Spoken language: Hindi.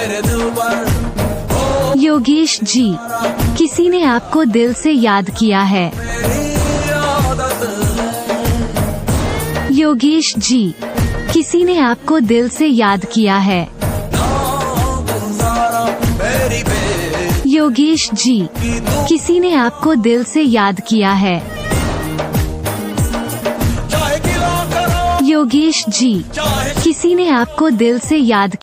मेरे दिल पर। योगेश जी, किसी ने आपको दिल से याद किया है। मेरी आदत है योगेश जी, किसी ने आपको दिल से याद किया है। गुजारा मेरी बेटी योगेश जी, तू, किसी ने आपको दिल से याद किया है। चाहे गिला करो योगेश जी, चाहे किसी ने आपको दिल से याद